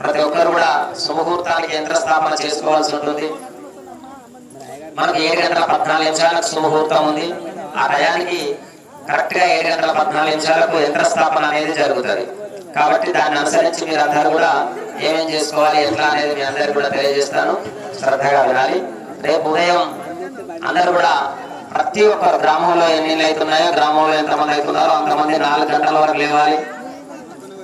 ప్రతి ఒక్కరు కూడా సుముహూర్తానికి యంత్రస్థాపన చేసుకోవాల్సి ఉంటుంది. మనకు 7 గంటల 14 నిమిషాలకు సుముహూర్తం ఉంది. ఆ టయానికి కరెక్ట్ గా 7 గంటల 14 నిమిషాలకు యంత్రస్థాపన అనేది జరుగుతుంది. కాబట్టి దాన్ని అనుసరించి మీరందరూ కూడా ఏమేం చేసుకోవాలి ఎట్లా అనేది మీ అందరికీ కూడా తెలియజేస్తాను. శ్రద్ధగా వినాలి. రేపు ఉదయం అందరూ కూడా ప్రతి ఒక్క గ్రామంలో ఎన్ని ఇళ్ళు అవుతున్నాయో, గ్రామంలో ఎంతమంది అవుతున్నారో అంతమంది 4 గంటల వరకు లేవాలి.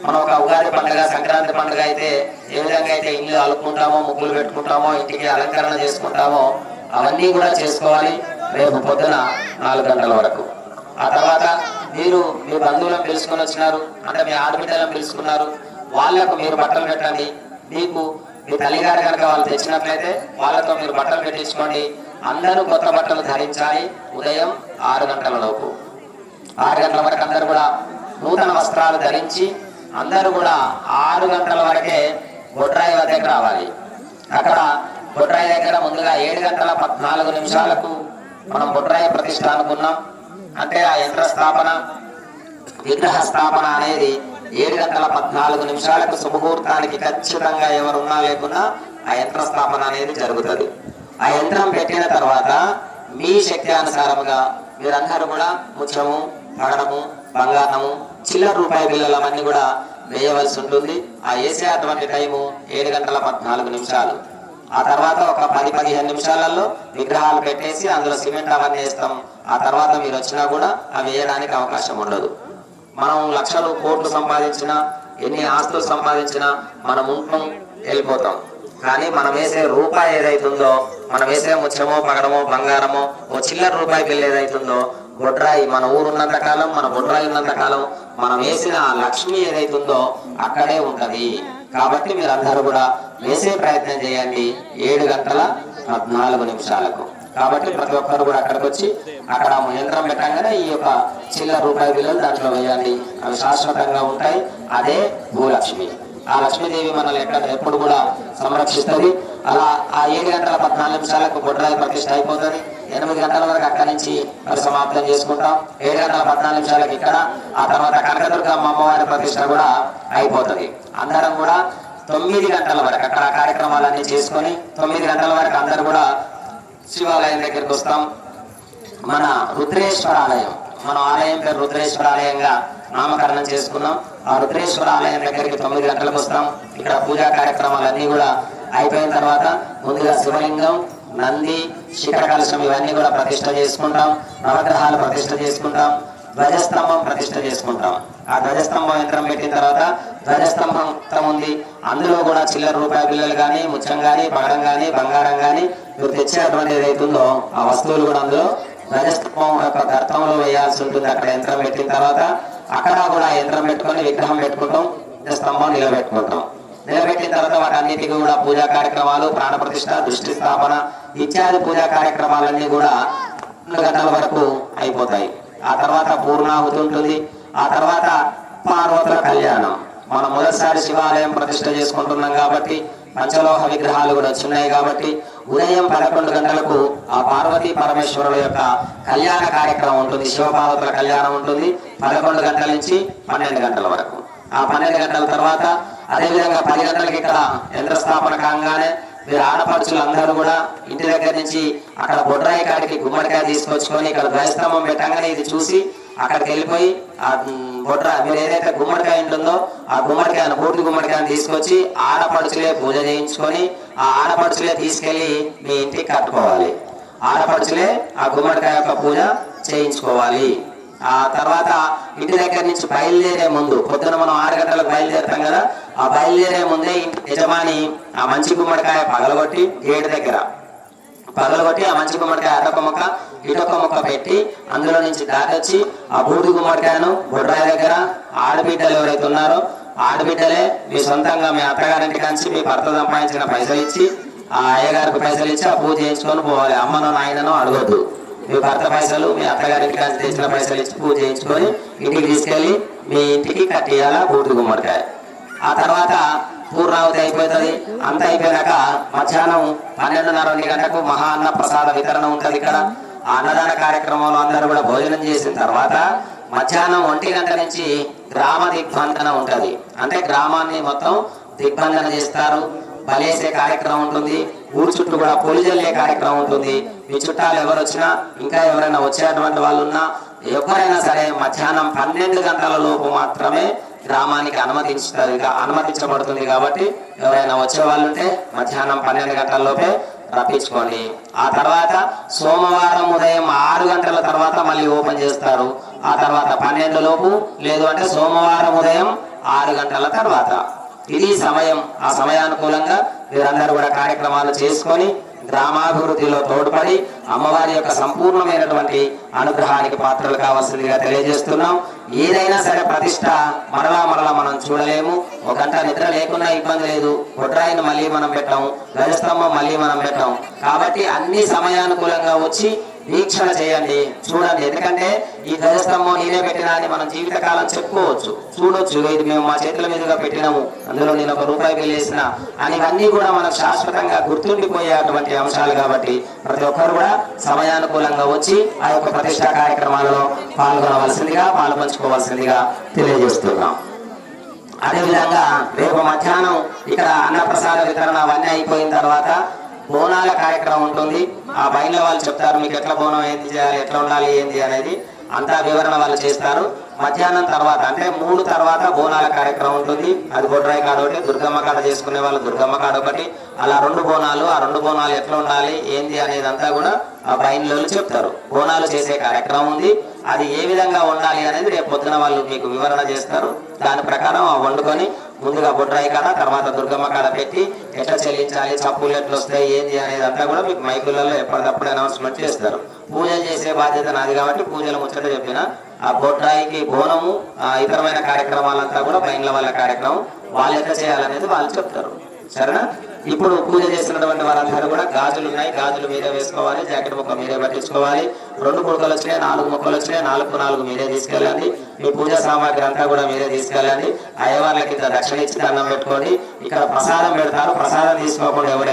మనం ఒక ఉగాది పండుగ, సంక్రాంతి పండుగ అయితే ఏ విధంగా అయితే ఇల్లు అలుపుకుంటామో, ముగ్గులు పెట్టుకుంటామో, ఇంటికి అలంకరణ చేసుకుంటామో అవన్నీ కూడా చేసుకోవాలి రేపు పొద్దున 4 గంటల వరకు. ఆ తర్వాత మీరు మీ బంధువులను పిలుచుకొని వచ్చినారు అంటే మీ ఆడబిడ్డలను పిలుచుకున్నారు, వాళ్లకు మీరు బట్టలు పెట్టండి. మీకు మీ తల్లిగారు కనుక వాళ్ళు తెచ్చినట్లయితే వాళ్ళతో మీరు బట్టలు పెట్టించుకోండి. అందరూ కొత్త బట్టలు ధరించాలి. ఉదయం 6 గంటల లోపు, 6 గంటల వరకు అందరూ కూడా నూతన వస్త్రాలు ధరించి అందరూ కూడా 6 గంటల వరకే బొడ్రాయి వద్దకు రావాలి. అక్కడ బొడ్రాయి దగ్గర ముందుగా 7 గంటల 14 నిమిషాలకు మనం బొడ్రాయి ప్రతిష్ఠ అనుకున్నాం. అంటే ఆ యంత్ర స్థాపన, విగ్రహ స్థాపన అనేది 7 గంటల 14 నిమిషాలకు శుభముహూర్తానికి ఖచ్చితంగా ఎవరున్నా లేకున్నా ఆ యంత్ర స్థాపన అనేది జరుగుతుంది. ఆ యంత్రం పెట్టిన తర్వాత మీ శక్తి అనుసారముగా మీరందరూ కూడా ముత్యము, పగడము, బంగారము, చిల్లర రూపాయి బిళ్ళలన్నీ కూడా వేయవలసి ఉంటుంది. ఆ వేసే అటువంటి టైము 7 గంటల 14 నిమిషాలు. ఆ తర్వాత ఒక 10-15 నిమిషాలలో విగ్రహాలు పెట్టేసి అందులో సిమెంట్ అవన్నీ వేస్తాం. ఆ తర్వాత మీరు వచ్చినా కూడా అవి వేయడానికి అవకాశం ఉండదు. మనం లక్షలు కోట్లు సంపాదించినా, ఎన్ని ఆస్తులు సంపాదించినా మనం ఉంటున్నాం, వెళ్ళిపోతాం. కానీ మనం వేసే రూపాయి ఏదైతుందో, మనం వేసే ముత్యమో, పగడమో, బంగారమో, ఓ చిల్లర రూపాయి బిల్లు ఏదైతుందో, బొడ్రాయి మన ఊరున్నంత కాలం, మన బొడ్రాయి ఉన్నంత కాలం మనం వేసిన లక్ష్మి ఏదైతుందో అక్కడే ఉంటది. కాబట్టి మీరందరూ కూడా వేసే ప్రయత్నం చేయండి 7 గంటల 14 నిమిషాలకు. కాబట్టి ప్రతి ఒక్కరు కూడా అక్కడికి వచ్చి అక్కడ యంత్రం పెట్టగానే ఈ యొక్క చిల్లర రూపాయి బిల్లులు దాంట్లో వేయండి. అవి శాశ్వతంగా ఉంటాయి. అదే భూలక్ష్మి. ఆ లక్ష్మీదేవి మనల్ని ఎప్పుడు కూడా సంరక్షిస్తుంది. అలా ఆ 7 గంటల 14 నిమిషాలకు బొడ్రాయి ప్రతిష్ఠ అయిపోతుంది. 8 గంటల వరకు అక్కడి నుంచి మరి సమాప్తం చేసుకుంటాం. 7 గంటల 14 నిమిషాలకు ఇక్కడ, ఆ తర్వాత కనకదుర్గమ్మ అమ్మవారి ప్రతిష్ఠ కూడా అయిపోతుంది. అందరం కూడా 9 గంటల వరకు అక్కడ కార్యక్రమాలన్నీ చేసుకొని 9 గంటల వరకు అందరూ కూడా శివాలయం దగ్గరికి వస్తాం. మన రుద్రేశ్వర ఆలయం, మన ఆలయం పేరు రుద్రేశ్వర ఆలయంగా నామకరణం చేసుకున్నాం. ఆ రుద్రేశ్వర ఆలయం దగ్గరికి 9 గంటలకు వస్తాం. ఇక్కడ పూజా కార్యక్రమాలన్నీ కూడా అయిపోయిన తర్వాత ముందుగా శివలింగం, నంది, శిఖర కలశం ఇవన్నీ కూడా ప్రతిష్ఠ చేసుకుంటాం. నవగ్రహాలు ప్రతిష్ఠ చేసుకుంటాం. ధ్వజస్తంభం ప్రతిష్ఠ చేసుకుంటాం. ఆ ధ్వజస్తంభం యంత్రం పెట్టిన తర్వాత ధ్వజస్తంభం ఉంది. అందులో కూడా చిల్లర రూపాయి బిళ్ళలు కానీ, ముత్యం కానీ, పగడం కానీ, బంగారం కానీ మీరు తెచ్చేటువంటి ఏదైతుందో ఆ వస్తువులు కూడా అందులో ధ్వజస్తంభం యొక్క గర్తంలో వేయాల్సి ఉంటుంది. అక్కడ యంత్రం పెట్టిన తర్వాత అక్కడ కూడా యంత్రం పెట్టుకొని విగ్రహం పెట్టుకుంటాం, ధ్వజస్తంభం నిలబెట్టుకుంటాం. నిలబెట్టిన తర్వాత వాటన్నిటికీ కూడా పూజా కార్యక్రమాలు, ప్రాణ ప్రతిష్ఠ, దృష్టి స్థాపన ఇత్యాది పూజా కార్యక్రమాలన్నీ కూడా 2 గంటల వరకు అయిపోతాయి. ఆ తర్వాత పూర్ణాహుతి ఉంటుంది. ఆ తర్వాత పార్వతుల కళ్యాణం. మనం మొదటిసారి శివాలయం ప్రతిష్ఠ చేసుకుంటున్నాం కాబట్టి పంచలోహ విగ్రహాలు కూడా వచ్చినాయి కాబట్టి ఉదయం 11 గంటలకు ఆ పార్వతీ పరమేశ్వరుల యొక్క కళ్యాణ కార్యక్రమం ఉంటుంది. శివపార్వతుల కళ్యాణం ఉంటుంది 11 గంటల నుంచి 12 గంటల వరకు. ఆ 12 గంటల తర్వాత అదేవిధంగా 10 గంటలకి ఇక్కడ యంత్రస్థాపన కాగానే మీరు ఆడపడుచులు అందరూ కూడా ఇంటి దగ్గర నుంచి అక్కడ బొడ్రాయి కాడికి గుమ్మడికాయ తీసుకొచ్చుకొని ఇక్కడ ధ్వజస్తంభం పెట్టగానే ఇది చూసి అక్కడికి వెళ్ళిపోయి ఆ మీరు ఏదైతే గుమ్మడికాయ ఉంటుందో ఆ గుమ్మడికాయను, పూర్తి గుమ్మడికాయను తీసుకొచ్చి ఆడపడుచులే పూజ చేయించుకొని ఆ ఆడపడుచులే తీసుకెళ్లి మీ ఇంటికి కట్టుకోవాలి. ఆడపడుచులే ఆ గుమ్మడికాయ యొక్క పూజ చేయించుకోవాలి. ఆ తర్వాత ఇంటి దగ్గర నుంచి బయలుదేరే ముందు, పొద్దున మనం 6 గంటలకు బయలుదేరుతాం కదా, ఆ బయలుదేరే ముందే యజమాని ఆ మంచి గుమ్మడికాయ పగలగొట్టి గేటు దగ్గర పగలగొట్టి ఆ మంచి గుమ్మడికాయ అటొక మొక్క ఇటొక మొక్క పెట్టి అందులో నుంచి దాటొచ్చి ఆ బూడి గుమ్మడికాయను బొడ్రాయి దగ్గర ఆడబిడ్డలు ఎవరైతే ఉన్నారో ఆడబిడ్డలే మీ సొంతంగా మీ అత్తగారింటికి నుంచి మీ భర్త సంపాదించిన పైసలు ఇచ్చి ఆ అయ్యగారికి పైసలు ఇచ్చి ఆ పూజ చేయించుకొని పోవాలి. అమ్మనో నాయననో అడగొద్దు. మీ భర్త పైసలు మీ అత్తగారింటికి నుంచి తెచ్చిన పైసలు ఇచ్చి పూజ చేయించుకొని ఇంటికి తీసుకెళ్లి మీ ఇంటికి కట్టేయాల బూడి గుమ్మడికాయ. ఆ తర్వాత పూర్ణావతి అయిపోతుంది. అంత అయిపోయాక మధ్యాహ్నం 12:30 గంటకు మహా అన్న ప్రసాద వితరణ ఉంటుంది. ఇక్కడ ఆ అన్నదాన కార్యక్రమంలో అందరూ కూడా భోజనం చేసిన తర్వాత మధ్యాహ్నం 1 గంట నుంచి గ్రామ దిగ్బంధన ఉంటుంది. అంటే గ్రామాన్ని మొత్తం దిగ్బంధన చేస్తారు, బలేసే కార్యక్రమం ఉంటుంది, ఊరు చుట్టూ కూడా పొలి జల్లే కార్యక్రమం ఉంటుంది. మీ చుట్టాలు ఎవరు వచ్చినా, ఇంకా ఎవరైనా వచ్చేటువంటి వాళ్ళు ఉన్నా, ఎవరైనా సరే మధ్యాహ్నం 12 గంటల లోపు మాత్రమే గ్రామానికి అనుమతించబడుతుంది. కాబట్టి ఎవరైనా వచ్చే వాళ్ళు ఉంటే మధ్యాహ్నం 12 గంటల లోపే రప్పించుకోండి. ఆ తర్వాత సోమవారం ఉదయం 6 గంటల తర్వాత మళ్ళీ ఓపెన్ చేస్తారు. ఆ తర్వాత 12 లోపు, లేదు అంటే సోమవారం ఉదయం 6 గంటల తర్వాత. ఇది సమయం. ఆ సమయానుకూలంగా మీరందరూ కూడా కార్యక్రమాలు చేసుకొని గ్రామాభివృద్ధిలో తోడ్పడి అమ్మవారి యొక్క సంపూర్ణమైనటువంటి అనుగ్రహానికి పాత్రలు కావాల్సిందిగా తెలియజేస్తున్నాం. ఏదైనా సరే ప్రతిష్ట మరలా మనం చూడలేము. ఒక గంట నిద్ర లేకున్నా ఇబ్బంది లేదు. కొట్రాయిని మళ్ళీ మనం పెట్టాము, ధ్వజస్తంభం మళ్ళీ మనం పెట్టాము. కాబట్టి అన్ని సమయానుకూలంగా వచ్చి వీక్షణ చేయండి, చూడండి. ఎందుకంటే ఈ ధ్వజస్తంభం నేనే పెట్టినా అని మనం జీవితకాలం చెప్పుకోవచ్చు, చూడొచ్చు. ఇది మేము మా చేతుల మీదుగా పెట్టినాము, అందులో నేను ₹1 బిల్లు వేసిన అని. ఇవన్నీ కూడా మనకు శాశ్వతంగా గుర్తుండిపోయేటువంటి అంశాలు. కాబట్టి ప్రతి ఒక్కరు కూడా సమయానుకూలంగా వచ్చి ఆ యొక్క ప్రతిష్టా కార్యక్రమాలలో పాల్గొనవలసిందిగా, పాల్పంచుకోవాల్సిందిగా తెలియజేస్తున్నాం. అదేవిధంగా రేపు మధ్యాహ్నం ఇక్కడ అన్నప్రసాద వితరణ అవన్నీ అయిపోయిన తర్వాత బోనాల కార్యక్రమం ఉంటుంది. ఆ బయట వాళ్ళు చెప్తారు మీకు ఎట్లా బోనం ఏంది చేయాలి, ఎట్లా ఉండాలి ఏంది అనేది అంతా వివరణ వాళ్ళు చేస్తారు. మధ్యాహ్నం తర్వాత అంటే 3 తర్వాత బోనాల కార్యక్రమం ఉంటుంది. అది బొడ్రాయి కాడ ఒకటి, దుర్గమ్మ కాడ చేసుకునే వాళ్ళు దుర్గమ్మ కాడ ఒకటి, అలా 2 బోనాలు. ఆ 2 బోనాలు ఎట్లా ఉండాలి ఏంది అనేది అంతా కూడా ఆ బయలు చెప్తారు. బోనాలు చేసే కార్యక్రమం ఉంది. అది ఏ విధంగా ఉండాలి అనేది రేపు పొద్దున వాళ్ళు మీకు వివరణ చేస్తారు. దాని ప్రకారం వండుకొని ముందుగా బొడ్రాయి కాడ, తర్వాత దుర్గమ్మ కాడ పెట్టి ఎట్లా చెల్లించాలి, చప్పులు ఎట్లా వస్తాయి ఏంది అనేది అంతా కూడా మీకు మైకులలో ఎప్పటికప్పుడు అనౌన్స్మెంట్ చేస్తారు. పూజ చేసే బాధ్యత నాది కాబట్టి పూజలు ముచ్చట చెప్పిన ఆ బొడ్రాయికి బోనము, ఇతరమైన కార్యక్రమాలంతా కూడా బయళ్ళ వాళ్ళ కార్యక్రమం. వాళ్ళు ఎట్లా చేయాలనేది వాళ్ళు చెప్తారు. సరేనా? ఇప్పుడు పూజ చేస్తున్నటువంటి వారందరూ కూడా గాజులు ఉన్నాయి, గాజులు మీరే వేసుకోవాలి, జాకెట్ ముక్క మీరే పట్టించుకోవాలి. 2 కుడకలు వచ్చినాయి, 4 ముక్కలు వచ్చినాయి, 4 మీరే తీసుకెళ్ళండి. మీ పూజా సామాగ్రి అంతా కూడా మీరే తీసుకెళ్ళండి. అయ్యవార్లకి దక్షిణ ఇచ్చి దండం పెట్టుకోండి. ఇక్కడ ప్రసాదం పెడతారు, ప్రసాదం తీసుకోకుండా ఎవరు